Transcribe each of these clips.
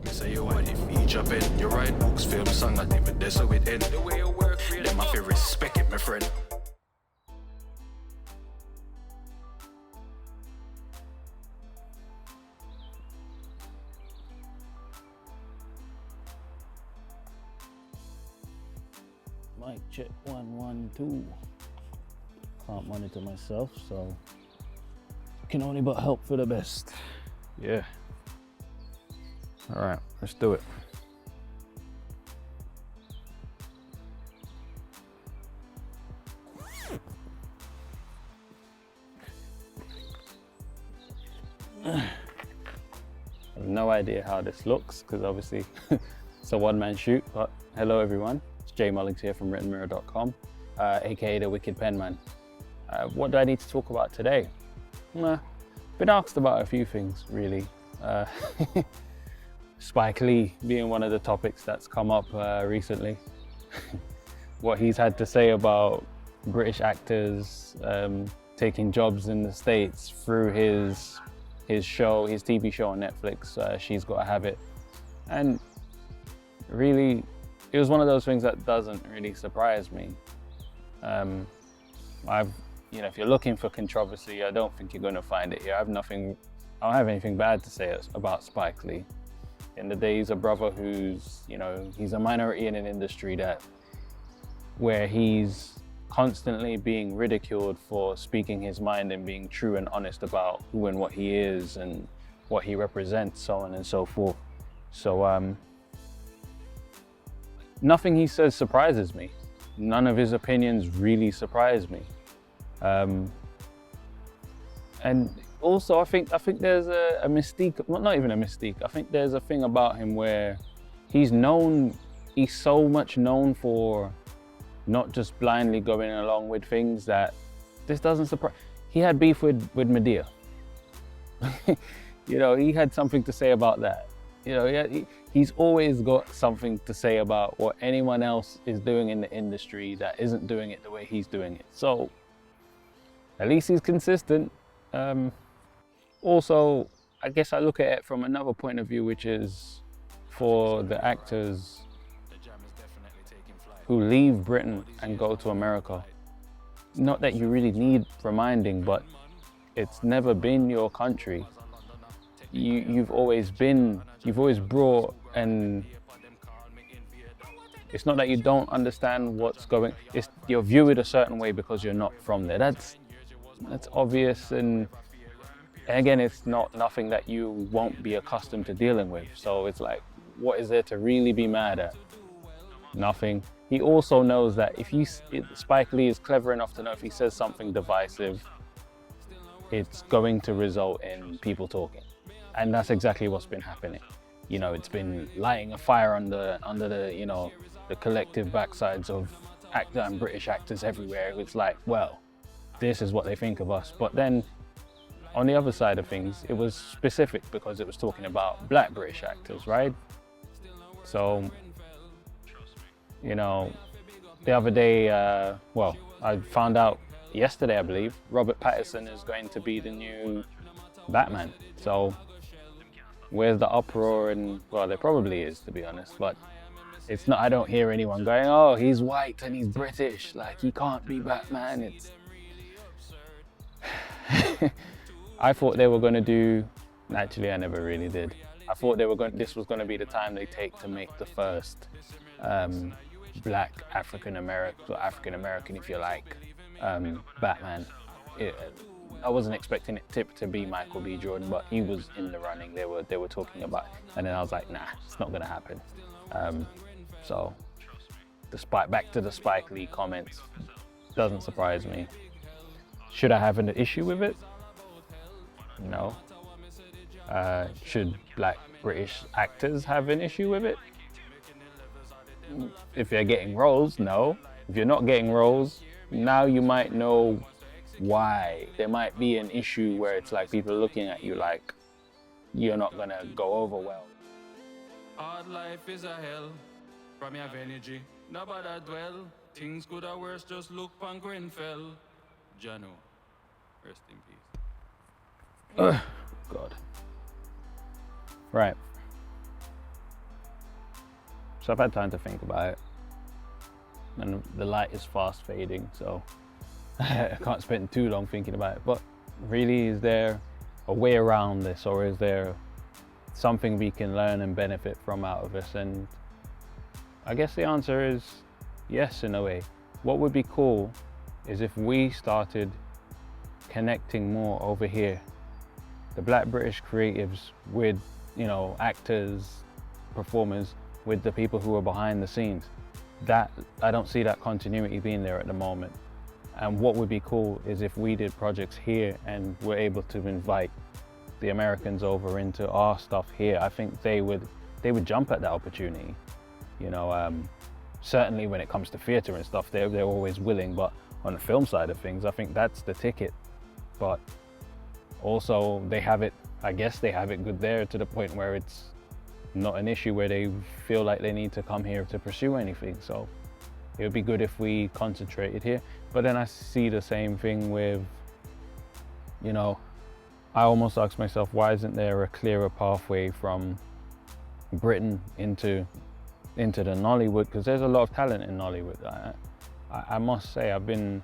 Me say you want the feature pen. You write books, film, song, and even this so it end. The way you work, them have to respect it, my friend. Mic check 1 1 2. Can't monitor myself, so can only but hope for the best. Yeah. All right, let's do it. I have no idea how this looks because obviously it's a one-man shoot, but hello everyone. It's Jay Mullings here from writtenmirror.com, aka the Wicked Penman. What do I need to talk about today? Been asked about a few things really. Spike Lee being one of the topics that's come up recently. What he's had to say about British actors taking jobs in the States through his show, his TV show on Netflix, She's Gotta Have It. And really, it was one of those things that doesn't really surprise me. If you're looking for controversy, I don't think you're going to find it here. I don't have anything bad to say about Spike Lee. In the day, he's a brother who's, he's a minority in an industry where he's constantly being ridiculed for speaking his mind and being true and honest about who and what he is and what he represents, so on and so forth. So nothing he says surprises me. None of his opinions really surprise me. And also, I think there's a mystique, well, not even a mystique. I think there's a thing about him where he's so much known for not just blindly going along with things that this doesn't surprise. He had beef with Medea. He had something to say about that. He's always got something to say about what anyone else is doing in the industry that isn't doing it the way he's doing it. So at least he's consistent. Also, I guess I look at it from another point of view, which is for the actors who leave Britain and go to America. Not that you really need reminding, but it's never been your country. You've always brought, and it's not that you don't understand what's going, it's you're viewed a certain way because you're not from there. That's obvious, and again, it's nothing that you won't be accustomed to dealing with. So it's like, what is there to really be mad at? Nothing. He also knows that Spike Lee is clever enough to know if he says something divisive, it's going to result in people talking. And that's exactly what's been happening. It's been lighting a fire under the collective backsides of actor and British actors everywhere. It's like, well, this is what they think of us. But then on the other side of things, it was specific because it was talking about Black British actors, right? So, the other day, I found out yesterday, I believe, Robert Pattinson is going to be the new Batman. So where's the uproar? And well, there probably is, to be honest, but it's not, I don't hear anyone going, oh, he's white and he's British, like he can't be Batman. It's I thought they were going to do, actually I never really did. I thought this was going to be the time they take to make the first Black African American, if you like, Batman. I wasn't expecting it to be Michael B. Jordan, but he was in the running. They were talking about, and then I was like, nah, it's not going to happen. So, back to the Spike Lee comments, doesn't surprise me. Should I have an issue with it? No. Should Black British actors have an issue with it? If you're getting roles, no. If you're not getting roles, now you might know why. There might be an issue where it's like people looking at you like you're not gonna go over well. Hard life is a hell. From your energy, nobody dwell. Things could have worse, just look on Grenfell. Jano, rest in peace. God. Right. So I've had time to think about it. And the light is fast fading, so I can't spend too long thinking about it. But really, is there a way around this, or is there something we can learn and benefit from out of this? And I guess the answer is yes, in a way. What would be cool is if we started connecting more over here, the Black British creatives with, you know, actors, performers, with the people who are behind the scenes. That, I don't see that continuity being there at the moment. And what would be cool is if we did projects here and were able to invite the Americans over into our stuff here. I think they would jump at that opportunity. You know, certainly when it comes to theatre and stuff, they're always willing, but on the film side of things, I think that's the ticket. But also they have it, I guess they have it good there to the point where it's not an issue where they feel like they need to come here to pursue anything. So it would be good if we concentrated here. But then I see the same thing with, you know, I almost ask myself, why isn't there a clearer pathway from Britain into the Nollywood? Because there's a lot of talent in Nollywood. I must say, I've been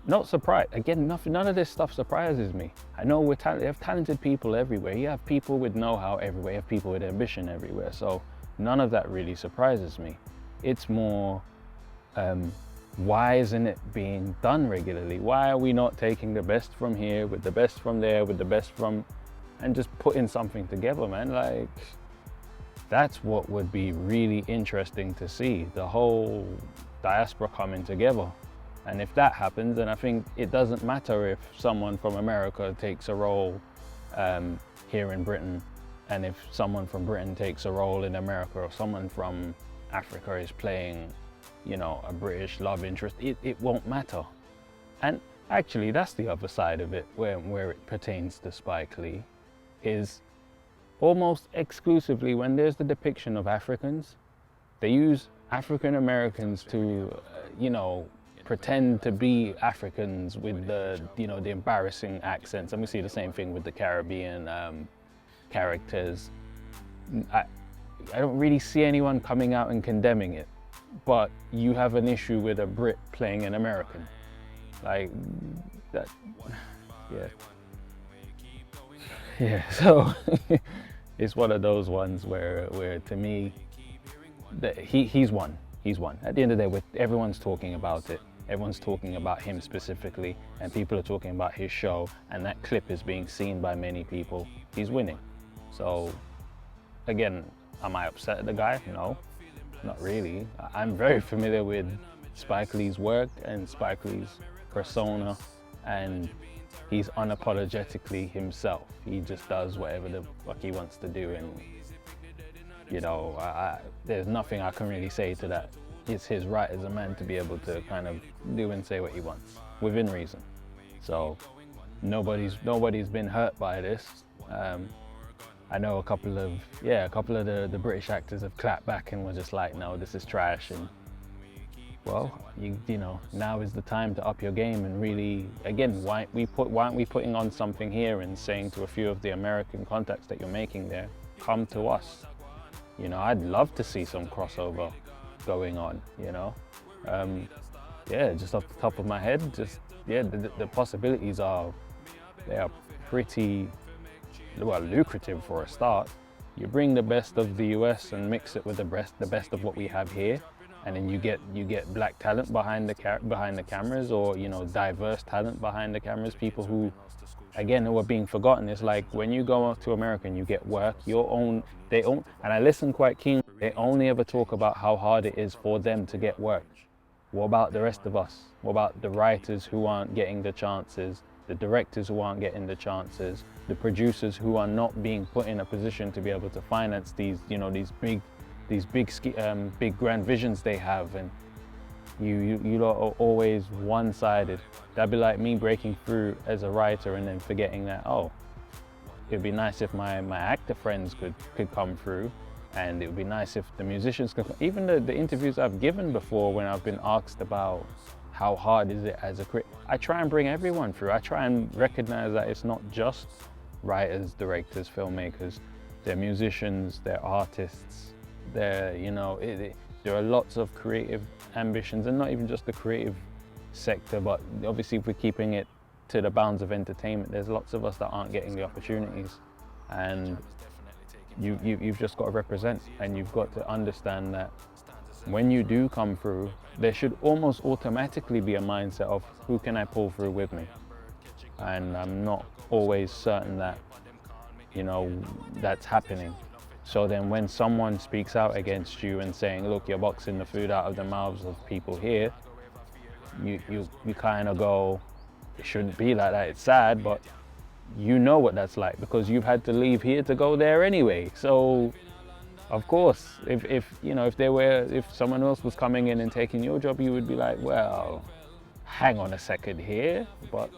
not surprised. Again, none of this stuff surprises me. I know we have talented people everywhere. You have people with know-how everywhere. You have people with ambition everywhere. So none of that really surprises me. It's more, why isn't it being done regularly? Why are we not taking the best from here with the best from there with the best from, and just putting something together, man? Like, that's what would be really interesting to see, the whole diaspora coming together. And if that happens, then I think it doesn't matter if someone from America takes a role here in Britain, and if someone from Britain takes a role in America, or someone from Africa is playing, you know, a British love interest, it won't matter. And actually, that's the other side of it, where it pertains to Spike Lee, is almost exclusively when there's the depiction of Africans, they use African Americans to, you know, pretend to be Africans with the, you know, the embarrassing accents. And we see the same thing with the Caribbean characters. I don't really see anyone coming out and condemning it, but you have an issue with a Brit playing an American. Like, that, yeah. Yeah, so it's one of those ones where to me, he's won. At the end of the day, everyone's talking about it. Everyone's talking about him specifically, and people are talking about his show, and that clip is being seen by many people. He's winning. So, again, am I upset at the guy? No, not really. I'm very familiar with Spike Lee's work and Spike Lee's persona, and he's unapologetically himself. He just does whatever the fuck he wants to do, and, you know, there's nothing I can really say to that. It's his right as a man to be able to kind of do and say what he wants, within reason. So nobody's been hurt by this. I know a couple of the British actors have clapped back and were just like, no, this is trash. And well, you know, now is the time to up your game and really, again, why aren't we putting on something here and saying to a few of the American contacts that you're making there, come to us. You know, I'd love to see some crossover going on, you know. Yeah, just off the top of my head, the possibilities are pretty, well, lucrative for a start. You bring the best of the US and mix it with the best of what we have here, and then you get black talent behind the cameras, or, you know, diverse talent behind the cameras, people who, again, who are being forgotten. It's like when you go to America and you get work, and I listen quite keenly, they only ever talk about how hard it is for them to get work. What about the rest of us? What about the writers who aren't getting the chances, the directors who aren't getting the chances, the producers who are not being put in a position to be able to finance these, you know, these big grand visions they have, and you lot are always one-sided. That'd be like me breaking through as a writer and then forgetting that, oh, it'd be nice if my actor friends could come through, and it would be nice if the musicians could. Even the interviews I've given before, when I've been asked about how hard is it as a creator, I try and bring everyone through. I try and recognize that it's not just writers, directors, filmmakers, they're musicians, they're artists, There, there are lots of creative ambitions, and not even just the creative sector, but obviously if we're keeping it to the bounds of entertainment, there's lots of us that aren't getting the opportunities, and you've just got to represent, and you've got to understand that when you do come through, there should almost automatically be a mindset of who can I pull through with me, and I'm not always certain that that's happening. So then when someone speaks out against you and saying, look, you're boxing the food out of the mouths of people here, you kind of go, it shouldn't be like that. It's sad, but you know what that's like because you've had to leave here to go there anyway. So of course, if someone else was coming in and taking your job, you would be like, well, hang on a second here. But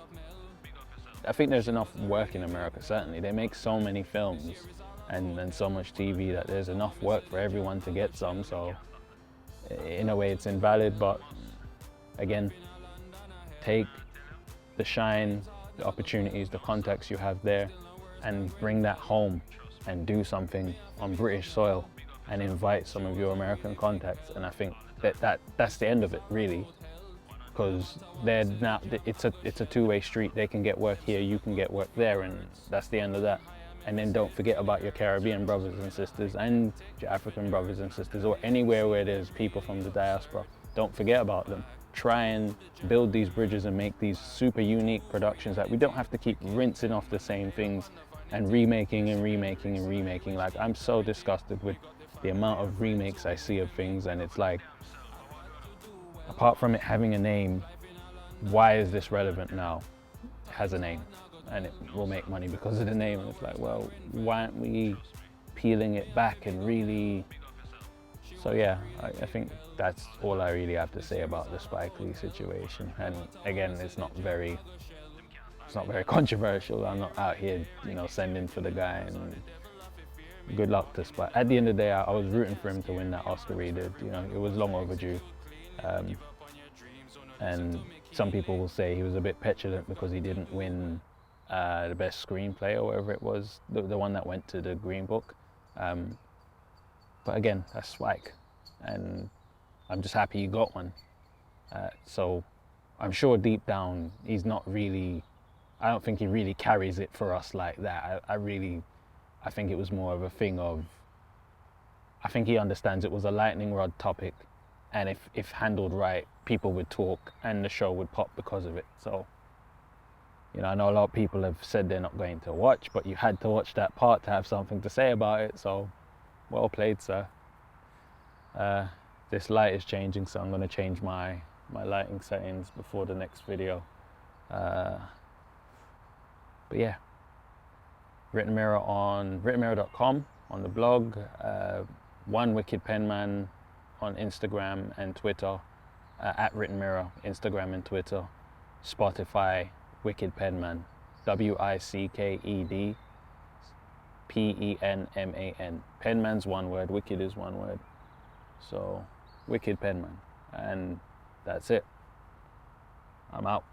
I think there's enough work in America, certainly. They make so many films and so much TV that there's enough work for everyone to get some. So in a way it's invalid, but again, take the shine, the opportunities, the contacts you have there and bring that home and do something on British soil and invite some of your American contacts. And I think that's the end of it, really, because it's a two-way street. They can get work here, you can get work there, and that's the end of that. And then don't forget about your Caribbean brothers and sisters and your African brothers and sisters, or anywhere where there's people from the diaspora. Don't forget about them. Try and build these bridges and make these super unique productions that we don't have to keep rinsing off the same things and remaking and remaking and remaking. Like, I'm so disgusted with the amount of remakes I see of things, and it's like, apart from it having a name, why is this relevant now? It has a name and it will make money because of the name. And it's like, well, why aren't we peeling it back and really... So yeah, I think that's all I really have to say about the Spike Lee situation. And again, it's not very controversial. I'm not out here, sending for the guy, and good luck to Spike. At the end of the day, I was rooting for him to win that Oscar he did. It was long overdue. And some people will say he was a bit petulant because he didn't win the best screenplay or whatever it was, the one that went to the Green Book. But again, that's Spike, and I'm just happy he got one. So I'm sure deep down he's not really, I don't think he really carries it for us like that. I think it was more of a thing of, I think he understands it was a lightning rod topic, and if handled right, people would talk and the show would pop because of it. So, I know a lot of people have said they're not going to watch, but you had to watch that part to have something to say about it. So, well played, sir. This light is changing, so I'm going to change my lighting settings before the next video. But yeah, Written Mirror on writtenmirror.com, on the blog, One Wicked Penman on Instagram and Twitter, at Written Mirror, Instagram and Twitter, Spotify, Wicked Penman, WICKED PENMAN. Penman's one word, Wicked is one word. So, Wicked Penman. And that's it. I'm out.